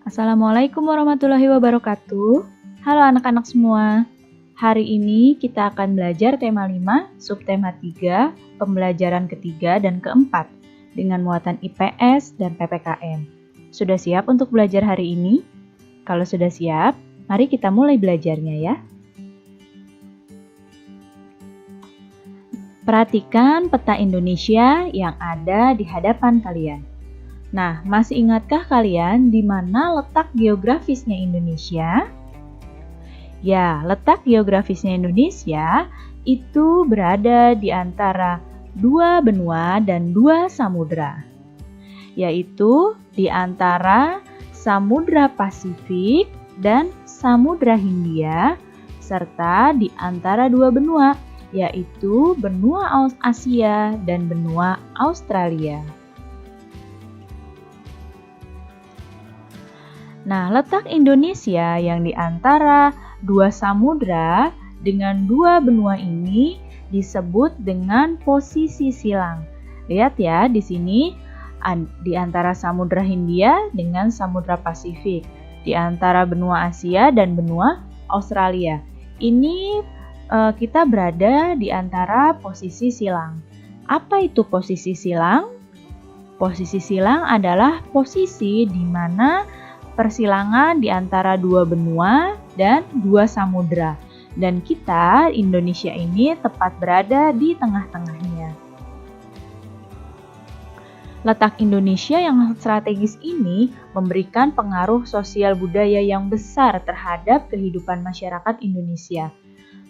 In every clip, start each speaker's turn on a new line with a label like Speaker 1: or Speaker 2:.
Speaker 1: Assalamualaikum warahmatullahi wabarakatuh. Halo anak-anak semua. Hari ini kita akan belajar tema 5, subtema 3, pembelajaran ketiga dan keempat dengan muatan IPS dan PPKN. Sudah siap untuk belajar hari ini? Kalau sudah siap, mari kita mulai belajarnya ya. Perhatikan peta Indonesia yang ada di hadapan kalian. Nah, masih ingatkah kalian di mana letak geografisnya Indonesia? Ya, letak geografisnya Indonesia itu berada di antara dua benua dan dua samudra, yaitu di antara Samudra Pasifik dan Samudra Hindia, serta di antara dua benua, yaitu benua Asia dan benua Australia. Nah, letak Indonesia yang di antara dua samudra dengan dua benua ini disebut dengan posisi silang. Lihat ya, di sini di antara Samudra Hindia dengan Samudra Pasifik, di antara benua Asia dan benua Australia. Ini kita berada di antara posisi silang. Apa itu posisi silang? Posisi silang adalah posisi di mana persilangan di antara dua benua dan dua samudra. Dan kita, Indonesia ini tepat berada di tengah-tengahnya. Letak Indonesia yang strategis ini memberikan pengaruh sosial budaya yang besar terhadap kehidupan masyarakat Indonesia.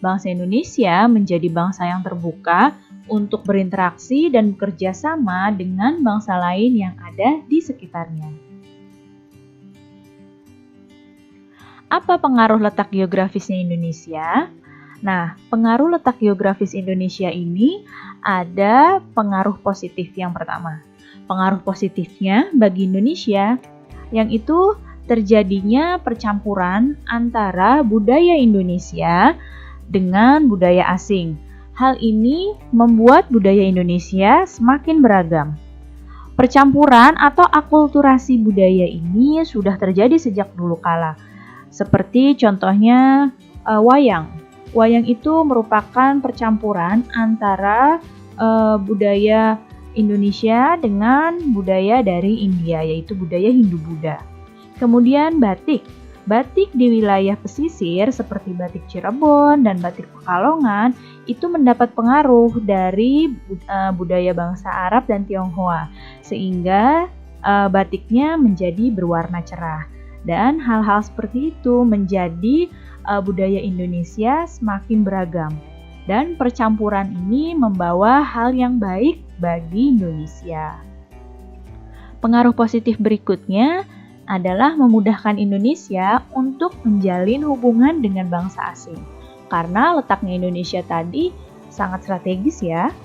Speaker 1: Bangsa Indonesia menjadi bangsa yang terbuka untuk berinteraksi dan bekerja sama dengan bangsa lain yang ada di sekitarnya. Apa pengaruh letak geografisnya Indonesia? Nah, pengaruh letak geografis Indonesia ini ada pengaruh positif yang pertama. Pengaruh positifnya bagi Indonesia, yang itu terjadinya percampuran antara budaya Indonesia dengan budaya asing. Hal ini membuat budaya Indonesia semakin beragam. Percampuran atau akulturasi budaya ini sudah terjadi sejak dulu kala. Seperti contohnya wayang. Wayang itu merupakan percampuran antara budaya Indonesia dengan budaya dari India, yaitu budaya Hindu-Buddha. Kemudian batik. Batik di wilayah pesisir seperti batik Cirebon dan batik Pekalongan itu mendapat pengaruh dari budaya bangsa Arab dan Tionghoa, sehingga batiknya menjadi berwarna cerah. Dan hal-hal seperti itu menjadi budaya Indonesia semakin beragam. Dan percampuran ini membawa hal yang baik bagi Indonesia. Pengaruh positif berikutnya adalah memudahkan Indonesia untuk menjalin hubungan dengan bangsa asing. Karena letaknya Indonesia tadi sangat strategis ya.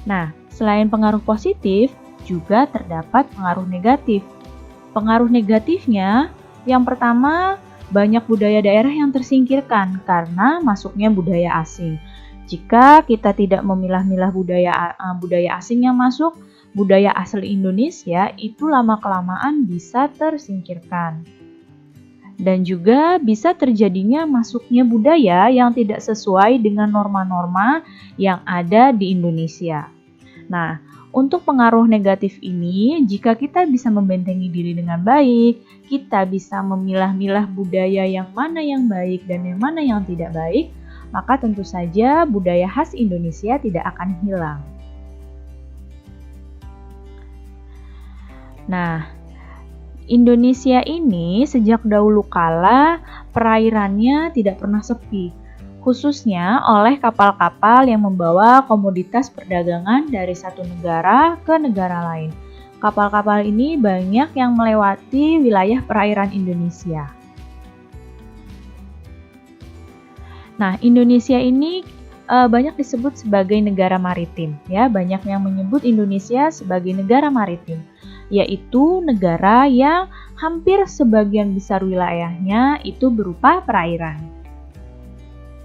Speaker 1: Nah, selain pengaruh positif, juga terdapat pengaruh negatif. Pengaruh negatifnya, yang pertama, banyak budaya daerah yang tersingkirkan karena masuknya budaya asing. Jika kita tidak memilah-milah budaya asing yang masuk, budaya asli Indonesia itu lama-kelamaan bisa tersingkirkan. Dan juga bisa terjadinya masuknya budaya yang tidak sesuai dengan norma-norma yang ada di Indonesia. Nah, untuk pengaruh negatif ini, jika kita bisa membentengi diri dengan baik, kita bisa memilah-milah budaya yang mana yang baik dan yang mana yang tidak baik, maka tentu saja budaya khas Indonesia tidak akan hilang. Nah, Indonesia ini sejak dahulu kala perairannya tidak pernah sepi, khususnya oleh kapal-kapal yang membawa komoditas perdagangan dari satu negara ke negara lain. Kapal-kapal ini banyak yang melewati wilayah perairan Indonesia. Nah, Indonesia ini banyak disebut sebagai negara maritim, ya. Banyak yang menyebut Indonesia sebagai negara maritim, yaitu negara yang hampir sebagian besar wilayahnya itu berupa perairan.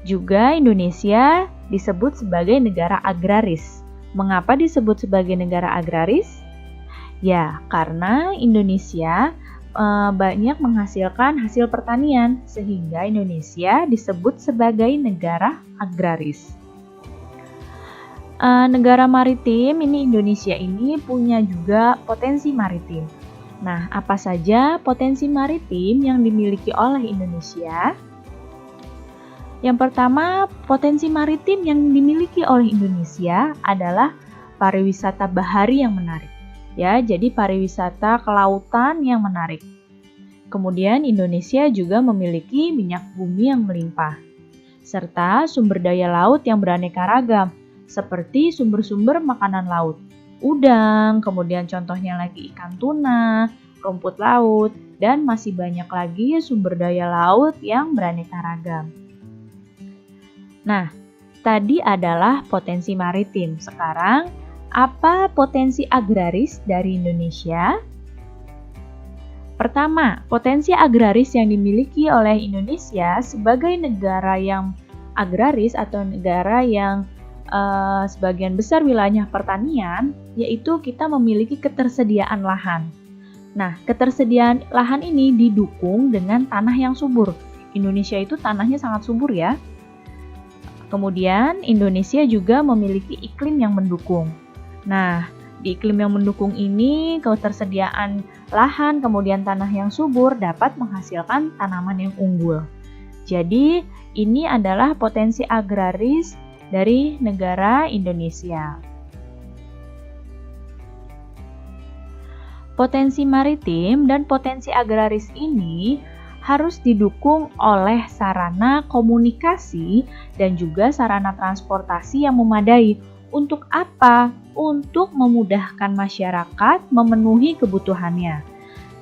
Speaker 1: Juga Indonesia disebut sebagai negara agraris. Mengapa disebut sebagai negara agraris? Ya, karena Indonesia banyak menghasilkan hasil pertanian, sehingga Indonesia disebut sebagai negara agraris. Negara maritim ini, Indonesia ini punya juga potensi maritim. Nah, apa saja potensi maritim yang dimiliki oleh Indonesia? Yang pertama, potensi maritim yang dimiliki oleh Indonesia adalah pariwisata bahari yang menarik. Ya, jadi pariwisata kelautan yang menarik. Kemudian Indonesia juga memiliki minyak bumi yang melimpah, serta sumber daya laut yang beraneka ragam, seperti sumber-sumber makanan laut, udang, kemudian contohnya lagi ikan tuna, rumput laut, dan masih banyak lagi sumber daya laut yang beraneka ragam. Nah, tadi adalah potensi maritim. Sekarang, apa potensi agraris dari Indonesia? Pertama, potensi agraris yang dimiliki oleh Indonesia sebagai negara yang agraris atau negara yang sebagian besar wilayahnya pertanian, yaitu kita memiliki ketersediaan lahan. Nah, ketersediaan lahan ini didukung dengan tanah yang subur. Indonesia itu tanahnya sangat subur ya. Kemudian, Indonesia juga memiliki iklim yang mendukung. Nah, di iklim yang mendukung ini, ketersediaan lahan, kemudian tanah yang subur dapat menghasilkan tanaman yang unggul. Jadi, ini adalah potensi agraris dari negara Indonesia. Potensi maritim dan potensi agraris ini harus didukung oleh sarana komunikasi dan juga sarana transportasi yang memadai. Untuk apa? Untuk memudahkan masyarakat memenuhi kebutuhannya.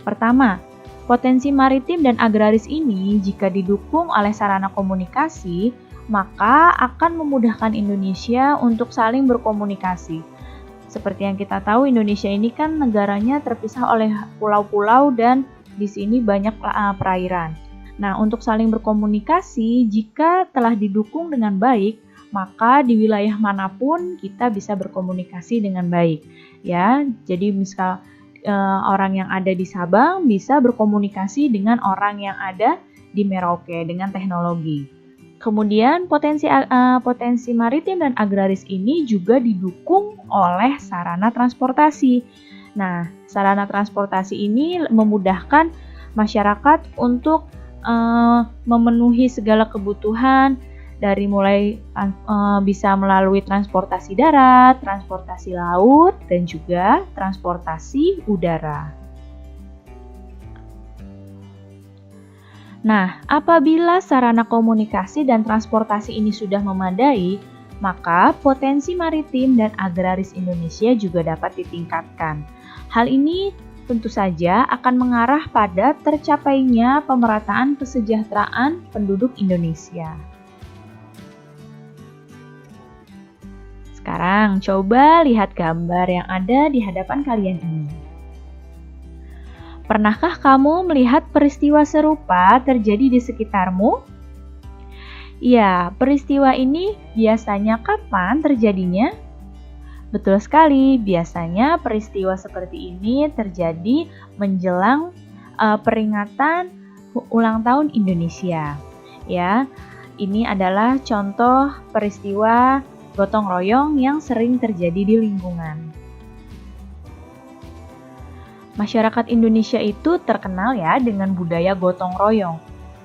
Speaker 1: Pertama, potensi maritim dan agraris ini jika didukung oleh sarana komunikasi, maka akan memudahkan Indonesia untuk saling berkomunikasi. Seperti yang kita tahu, Indonesia ini kan negaranya terpisah oleh pulau-pulau dan di sini banyak perairan. Nah, untuk saling berkomunikasi, jika telah didukung dengan baik, maka di wilayah manapun kita bisa berkomunikasi dengan baik. Ya, jadi misal orang yang ada di Sabang bisa berkomunikasi dengan orang yang ada di Merauke dengan teknologi. Kemudian potensi maritim dan agraris ini juga didukung oleh sarana transportasi. Nah, sarana transportasi ini memudahkan masyarakat untuk memenuhi segala kebutuhan dari mulai bisa melalui transportasi darat, transportasi laut, dan juga transportasi udara. Nah, apabila sarana komunikasi dan transportasi ini sudah memadai, maka potensi maritim dan agraris Indonesia juga dapat ditingkatkan. Hal ini tentu saja akan mengarah pada tercapainya pemerataan kesejahteraan penduduk Indonesia. Sekarang, coba lihat gambar yang ada di hadapan kalian ini. Pernahkah kamu melihat peristiwa serupa terjadi di sekitarmu? Ya, peristiwa ini biasanya kapan terjadinya? Betul sekali, biasanya peristiwa seperti ini terjadi menjelang peringatan ulang tahun Indonesia. Ya, ini adalah contoh peristiwa gotong royong yang sering terjadi di lingkungan. Masyarakat Indonesia itu terkenal ya dengan budaya gotong royong.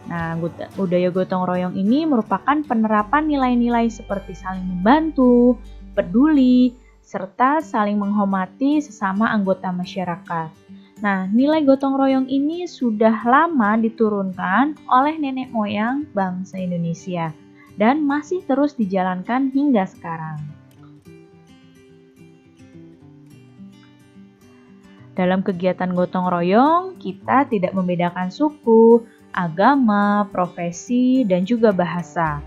Speaker 1: Nah, budaya gotong royong ini merupakan penerapan nilai-nilai seperti saling membantu, peduli, serta saling menghormati sesama anggota masyarakat. Nah, nilai gotong royong ini sudah lama diturunkan oleh nenek moyang bangsa Indonesia dan masih terus dijalankan hingga sekarang. Dalam kegiatan gotong royong, kita tidak membedakan suku, agama, profesi, dan juga bahasa.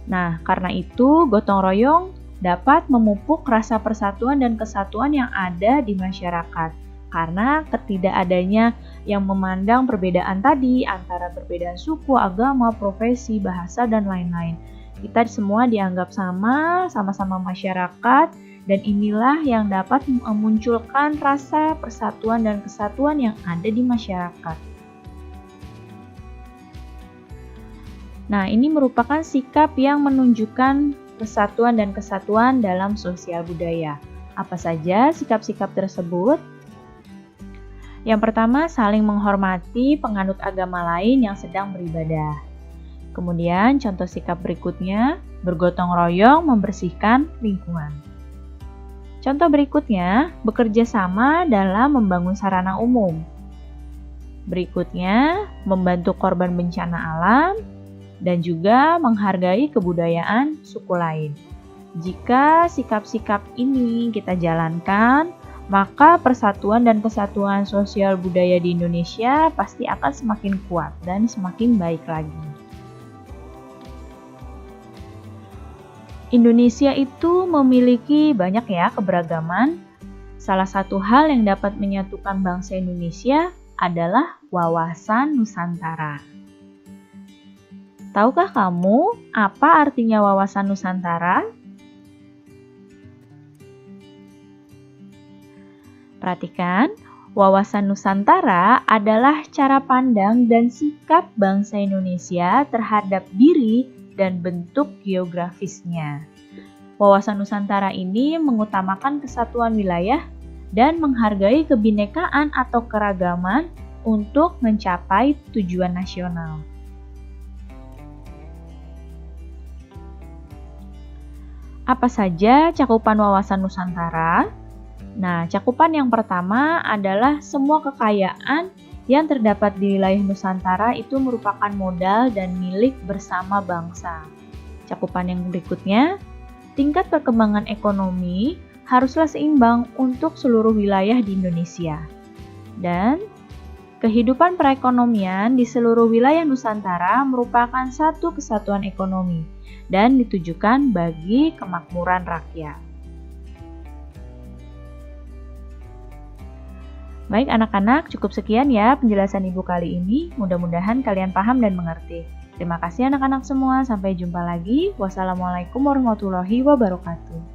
Speaker 1: Nah, karena itu gotong royong dapat memupuk rasa persatuan dan kesatuan yang ada di masyarakat. Karena ketidakadanya yang memandang perbedaan tadi antara perbedaan suku, agama, profesi, bahasa, dan lain-lain. Kita semua dianggap sama-sama masyarakat Dan inilah yang dapat memunculkan rasa persatuan dan kesatuan yang ada di masyarakat. Nah, ini merupakan sikap yang menunjukkan persatuan dan kesatuan dalam sosial budaya. Apa saja sikap-sikap tersebut? Yang pertama, saling menghormati penganut agama lain yang sedang beribadah. Kemudian, contoh sikap berikutnya, bergotong royong membersihkan lingkungan. Contoh berikutnya, bekerja sama dalam membangun sarana umum. Berikutnya, membantu korban bencana alam dan juga menghargai kebudayaan suku lain. Jika sikap-sikap ini kita jalankan, maka persatuan dan kesatuan sosial budaya di Indonesia pasti akan semakin kuat dan semakin baik lagi. Indonesia itu memiliki banyak ya keberagaman. Salah satu hal yang dapat menyatukan bangsa Indonesia adalah wawasan Nusantara. Tahukah kamu apa artinya wawasan Nusantara? Perhatikan, wawasan Nusantara adalah cara pandang dan sikap bangsa Indonesia terhadap diri dan bentuk geografisnya. Wawasan Nusantara ini mengutamakan kesatuan wilayah dan menghargai kebinekaan atau keragaman untuk mencapai tujuan nasional. Apa saja cakupan wawasan Nusantara? Nah, cakupan yang pertama adalah semua kekayaan yang terdapat di wilayah Nusantara itu merupakan modal dan milik bersama bangsa. Cakupan yang berikutnya, tingkat perkembangan ekonomi haruslah seimbang untuk seluruh wilayah di Indonesia. Dan kehidupan perekonomian di seluruh wilayah Nusantara merupakan satu kesatuan ekonomi dan ditujukan bagi kemakmuran rakyat. Baik anak-anak, cukup sekian ya penjelasan Ibu kali ini. Mudah-mudahan kalian paham dan mengerti. Terima kasih anak-anak semua, sampai jumpa lagi. Wassalamualaikum warahmatullahi wabarakatuh.